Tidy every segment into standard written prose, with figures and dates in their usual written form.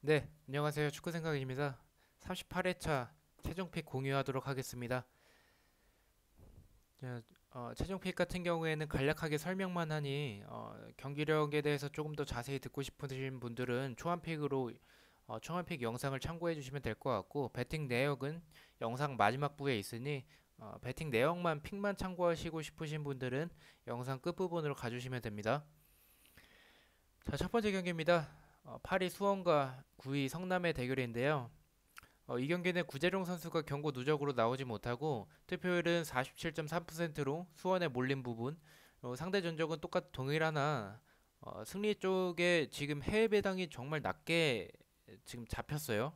네, 안녕하세요. 축구 생각입니다. 38회차 최종픽 공유하도록 하겠습니다. 자, 최종픽 같은 경우에는 간략하게 설명만 하니 경기력에 대해서 조금 더 자세히 듣고 싶으신 분들은 초안픽 영상을 참고해 주시면 될 것 같고 배팅 내역은 영상 마지막 부에 있으니 배팅 내역만 픽만 참고하시고 싶으신 분들은 영상 끝부분으로 가주시면 됩니다. 자, 첫 번째 경기입니다. 8위 수원과 9위 성남의 대결인데요. 이 경기는 구재룡 선수가 경고 누적으로 나오지 못하고 투표율은 47.3%로 수원에 몰린 부분. 상대 전적은 동일하나 승리 쪽에 지금 해외 배당이 정말 낮게 지금 잡혔어요.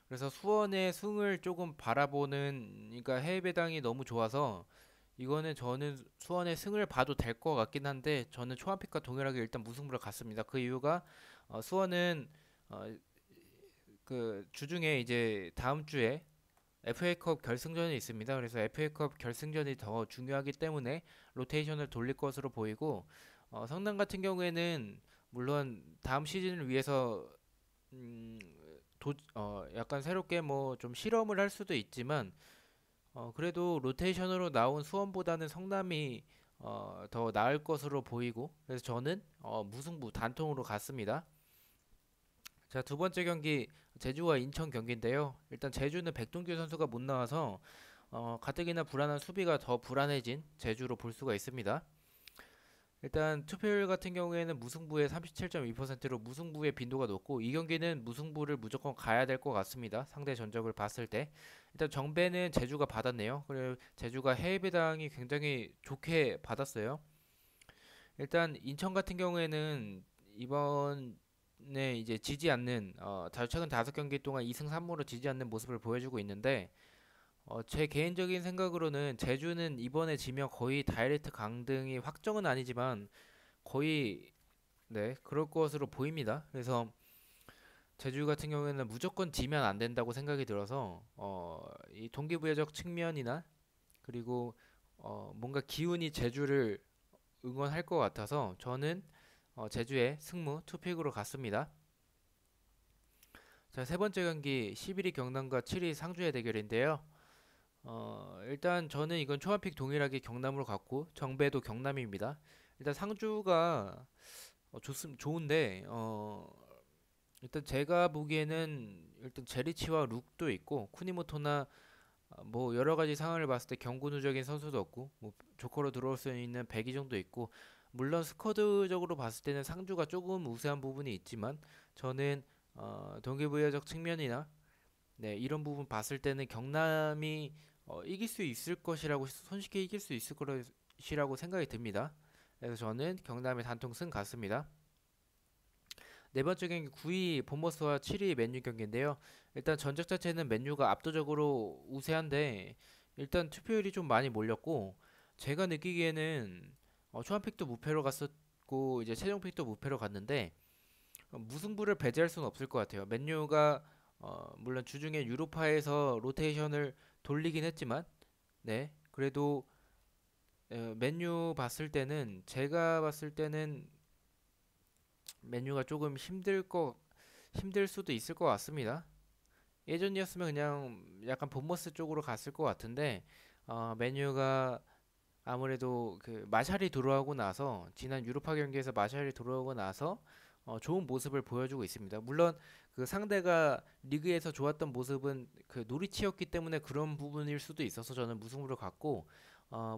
그래서 수원의 승을 조금 바라보는, 그러니까 해외 배당이 너무 좋아서 이거는 저는 수원의 승을 봐도 될 것 같긴 한데 저는 초안픽과 동일하게 일단 무승부를 갔습니다. 그 이유가 수원은 어, 그 주중에 이제 다음 주에 FA컵 결승전이 있습니다. 그래서 FA컵 결승전이 더 중요하기 때문에 로테이션을 돌릴 것으로 보이고 성남 같은 경우에는 물론 다음 시즌을 위해서 음, 약간 새롭게 뭐 좀 실험을 할 수도 있지만 그래도 로테이션으로 나온 수원보다는 성남이 더 나을 것으로 보이고 그래서 저는 무승부 단통으로 갔습니다. 자, 두 번째 경기 제주와 인천 경기인데요. 일단 제주는 백동규 선수가 못 나와서 가뜩이나 불안한 수비가 더 불안해진 제주로 볼 수가 있습니다. 일단 투표율 같은 경우에는 무승부의 37.2%로 무승부의 빈도가 높고 이 경기는 무승부를 무조건 가야 될 것 같습니다. 상대 전적을 봤을 때 일단 정배는 제주가 받았네요. 그리고 제주가 해외 배당이 굉장히 좋게 받았어요. 일단 인천 같은 경우에는 이번에 이제 지지 않는 최근 5경기 동안 2승 3무로 지지 않는 모습을 보여주고 있는데 제 개인적인 생각으로는 제주는 이번에 지면 거의 다이렉트 강등이 확정은 아니지만 거의 네 그럴 것으로 보입니다. 그래서 제주 같은 경우에는 무조건 지면 안 된다고 생각이 들어서 이 동기부여적 측면이나 그리고 뭔가 기운이 제주를 응원할 것 같아서 저는 제주의 승무 투픽으로 갔습니다. 자, 세 번째 경기 11위 경남과 7위 상주의 대결인데요. 일단 저는 이건 초안픽 동일하게 경남으로 갔고 정배도 경남입니다. 일단 상주가 좋은데 일단 제가 보기에는 일단 제리치와 룩도 있고 쿠니모토나 뭐 여러 가지 상황을 봤을 때 경고 누적인 선수도 없고 뭐 조커로 들어올 수 있는 백이정도 있고 물론 스쿼드적으로 봤을 때는 상주가 조금 우세한 부분이 있지만 저는 동기부여적 측면이나 네 이런 부분 봤을 때는 경남이 이길 수 있을 것이라고 손쉽게 이길 수 있을 것이라고 생각이 듭니다. 그래서 저는 경남의 단통승 같습니다. 네 번째 경기 9위 본머스와 7위 맨유 경기인데요. 일단 전적 자체는 맨유가 압도적으로 우세한데 일단 투표율이 좀 많이 몰렸고 제가 느끼기에는 초반픽도 무패로 갔었고 이제 최종픽도 무패로 갔는데 무승부를 배제할 수는 없을 것 같아요. 맨유가 물론 주중에 유로파에서 로테이션을 돌리긴 했지만 네 그래도 맨유 봤을 때는 제가 봤을 때는 맨유가 조금 힘들 수도 있을 것 같습니다. 예전이었으면 그냥 약간 본머스 쪽으로 갔을 것 같은데 메뉴가 아무래도 그 마샬이 들어오고 나서 지난 유로파 경기에서 마샬이 들어오고 나서 좋은 모습을 보여주고 있습니다. 물론 그 상대가 리그에서 좋았던 모습은 그 노리치였기 때문에 그런 부분일 수도 있어서 저는 무승부를 갔고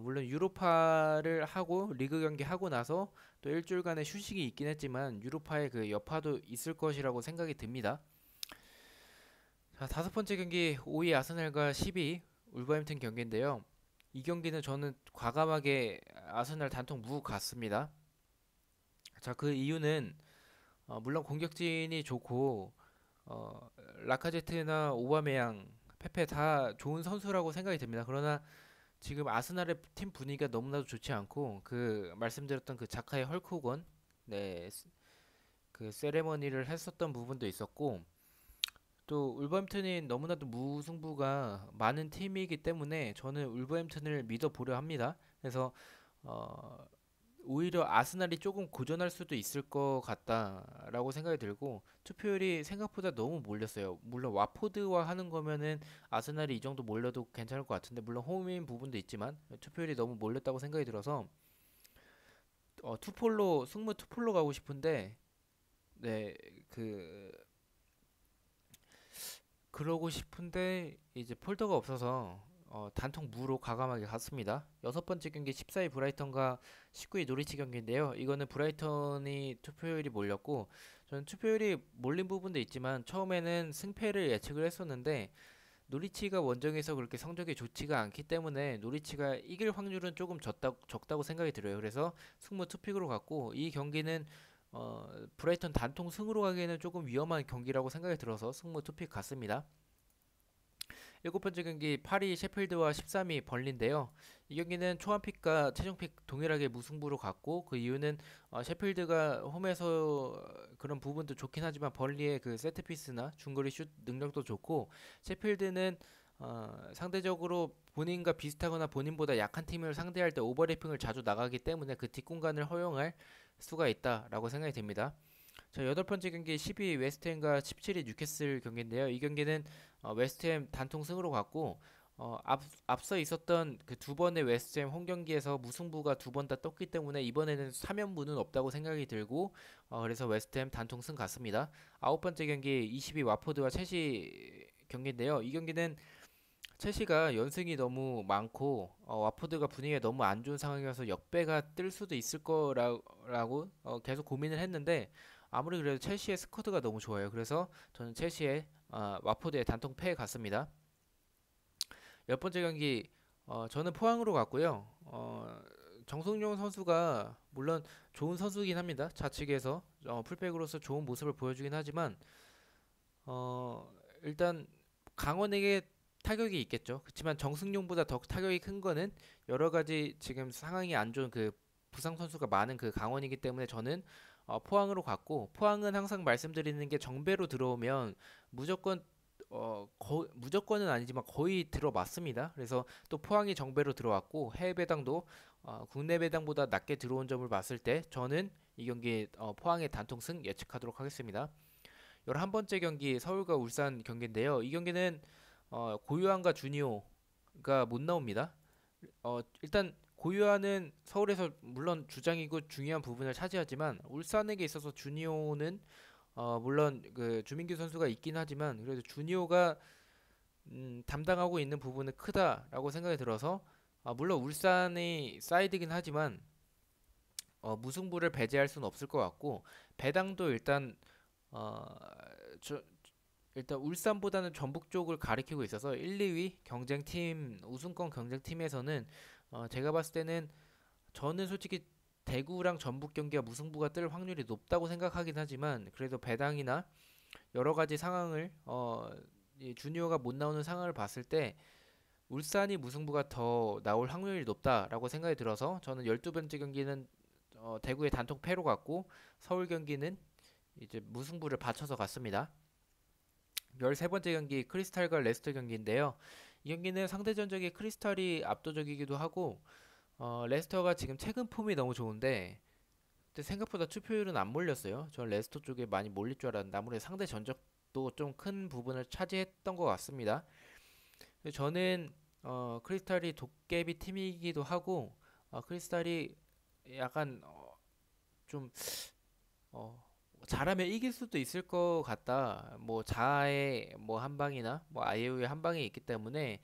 물론 유로파를 하고 리그 경기 하고 나서 또 일주일간의 휴식이 있긴 했지만 유로파의 그 여파도 있을 것이라고 생각이 듭니다. 자, 다섯 번째 경기 5위 아스날과 10위 울버햄튼 경기인데요. 이 경기는 저는 과감하게 아스날 단통 무 갔습니다. 자, 그 이유는 물론 공격진이 좋고 어, 라카제트나 오바메양, 페페 다 좋은 선수라고 생각이 듭니다. 그러나 지금 아스날의 팀 분위기가 너무나도 좋지 않고 그 말씀드렸던 그 자카의 헐크호건 네, 그 세레머니를 했었던 부분도 있었고 또 울버햄튼이 너무나도 무승부가 많은 팀이기 때문에 저는 울버햄튼을 믿어보려 합니다. 그래서 어, 오히려 아스날이 조금 고전할 수도 있을 것 같다라고 생각이 들고 투표율이 생각보다 너무 몰렸어요. 물론 와포드와 하는 거면은 아스날이 이 정도 몰려도 괜찮을 것 같은데 물론 홈인 부분도 있지만 투표율이 너무 몰렸다고 생각이 들어서 투폴로 승무 투폴로 가고 싶은데 네, 그 그러고 싶은데 이제 폴더가 없어서 단통 무로 과감하게 갔습니다. 여섯 번째 경기 14위 브라이턴과 19위 노리치 경기인데요. 이거는 브라이턴이 투표율이 몰렸고 저는 투표율이 몰린 부분도 있지만 처음에는 승패를 예측을 했었는데 노리치가 원정에서 그렇게 성적이 좋지가 않기 때문에 노리치가 이길 확률은 조금 적다고 생각이 들어요. 그래서 승무 투픽으로 갔고 이 경기는 브라이턴 단통 승으로 가기에는 조금 위험한 경기라고 생각이 들어서 승무 투픽 갔습니다. 일곱 번째 경기 8위 셰필드와 13위 벌린데요. 이 경기는 초반픽과 최종픽 동일하게 무승부로 갔고 그 이유는 셰필드가 홈에서 그런 부분도 좋긴 하지만 벌리의 그 세트피스나 중거리 슛 능력도 좋고 셰필드는 상대적으로 본인과 비슷하거나 본인보다 약한 팀을 상대할 때 오버래핑을 자주 나가기 때문에 그 뒷공간을 허용할 수가 있다라고 생각이 듭니다. 자, 여덟 번째 경기 12위 웨스트햄과 17위 뉴캐슬 경기인데요. 이 경기는 웨스트햄 단통 승으로 갔고 앞서 있었던 그 두 번의 웨스트햄 홈 경기에서 무승부가 두 번 다 떴기 때문에 이번에는 3연무는 없다고 생각이 들고 그래서 웨스트햄 단통 승 갔습니다. 아홉 번째 경기 22위 와포드와 첼시 경기인데요. 이 경기는 첼시가 연승이 너무 많고 와포드가 분위기가 너무 안 좋은 상황이어서 역배가 뜰 수도 있을 거라고 계속 고민을 했는데 아무리 그래도 첼시의 스쿼드가 너무 좋아요. 그래서 저는 첼시의 와포드의 단통 패에 갔습니다. 열 번째 경기 저는 포항으로 갔고요. 정승용 선수가 물론 좋은 선수긴 합니다. 좌측에서 풀백으로서 좋은 모습을 보여주긴 하지만 일단 강원에게 타격이 있겠죠. 그렇지만 정승용보다 더 타격이 큰 거는 여러 가지 지금 상황이 안 좋은 그 부상 선수가 많은 그 강원이기 때문에 저는 포항으로 갔고 포항은 항상 말씀드리는 게 정배로 들어오면 무조건 무조건은 아니지만 거의 들어맞습니다. 그래서 또 포항이 정배로 들어왔고 해외 배당도 국내 배당보다 낮게 들어온 점을 봤을 때 저는 이 경기 포항의 단통승 예측하도록 하겠습니다. 11번째 경기 서울과 울산 경기인데요. 이 경기는 고유한과 주니오가 못 나옵니다. 일단 고유한은 서울에서 물론 주장이고 중요한 부분을 차지하지만 울산에게 있어서 주니오는 물론 그 주민규 선수가 있긴 하지만 그래도 주니오가 담당하고 있는 부분은 크다라고 생각이 들어서 물론 울산이 사이드긴 하지만 무승부를 배제할 수는 없을 것 같고 배당도 일단 어, 일단 울산보다는 전북 쪽을 가리키고 있어서 1, 2위 경쟁팀 우승권 경쟁팀에서는 제가 봤을 때는 저는 솔직히 대구랑 전북 경기가 무승부가 뜰 확률이 높다고 생각하긴 하지만 그래도 배당이나 여러 가지 상황을 이 주니어가 못 나오는 상황을 봤을 때 울산이 무승부가 더 나올 확률이 높다라고 생각이 들어서 저는 12번째 경기는 대구의 단통 패로 갔고 서울 경기는 이제 무승부를 받쳐서 갔습니다. 13번째 경기 크리스탈과 레스터 경기인데요. 이 경기는 상대 전적이 크리스탈이 압도적이기도 하고 레스터가 지금 최근 폼이 너무 좋은데 근데 생각보다 투표율은 안 몰렸어요. 전 레스터 쪽에 많이 몰릴 줄 알았는데 아무래도 상대 전적도 좀 큰 부분을 차지했던 것 같습니다. 저는 크리스탈이 도깨비 팀이기도 하고 크리스탈이 약간 좀 잘하면 이길 수도 있을 것 같다. 뭐 자아의 뭐 한 방이나 뭐 아이오의 한 방이 있기 때문에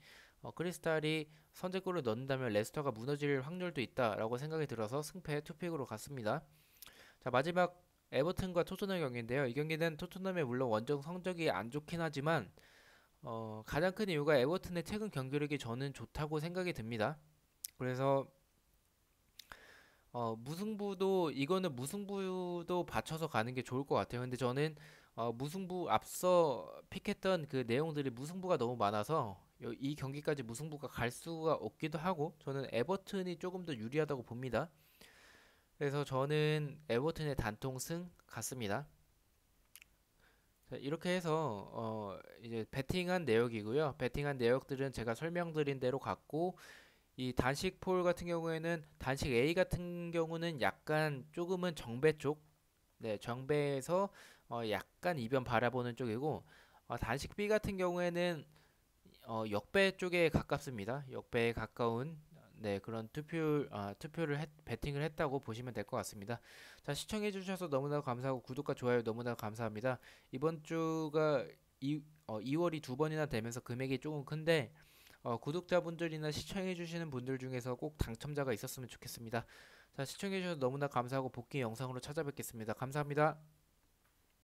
크리스탈이 선제골을 넣는다면 레스터가 무너질 확률도 있다라고 생각이 들어서 승패 투픽으로 갔습니다. 자, 마지막 에버튼과 토트넘 경기인데요. 이 경기는 토트넘의 물론 원정 성적이 안 좋긴 하지만 가장 큰 이유가 에버튼의 최근 경기력이 저는 좋다고 생각이 듭니다. 그래서 무승부도 이거는 무승부도 받쳐서 가는 게 좋을 것 같아요. 근데 저는 무승부 앞서 픽했던 그 내용들이 무승부가 너무 많아서 이 경기까지 무승부가 갈 수가 없기도 하고 저는 에버튼이 조금 더 유리하다고 봅니다. 그래서 저는 에버튼의 단통승 같습니다. 자, 이렇게 해서 이제 베팅한 내역이고요. 베팅한 내역들은 제가 설명드린 대로 갔고 이 단식 폴 같은 경우에는 단식 A 같은 경우는 약간 조금은 정배 쪽, 네, 정배에서 약간 이변 바라보는 쪽이고 단식 B 같은 경우에는 역배 쪽에 가깝습니다. 역배에 가까운 네, 그런 투표를 배팅을 했다고 보시면 될 것 같습니다. 자, 시청해 주셔서 너무나 감사하고 구독과 좋아요 너무나 감사합니다. 이번 주가 2월이 두 번이나 되면서 금액이 조금 큰데 구독자분들이나 시청해 주시는 분들 중에서 꼭 당첨자가 있었으면 좋겠습니다. 자, 시청해 주셔서 너무나 감사하고 복귀 영상으로 찾아뵙겠습니다. 감사합니다.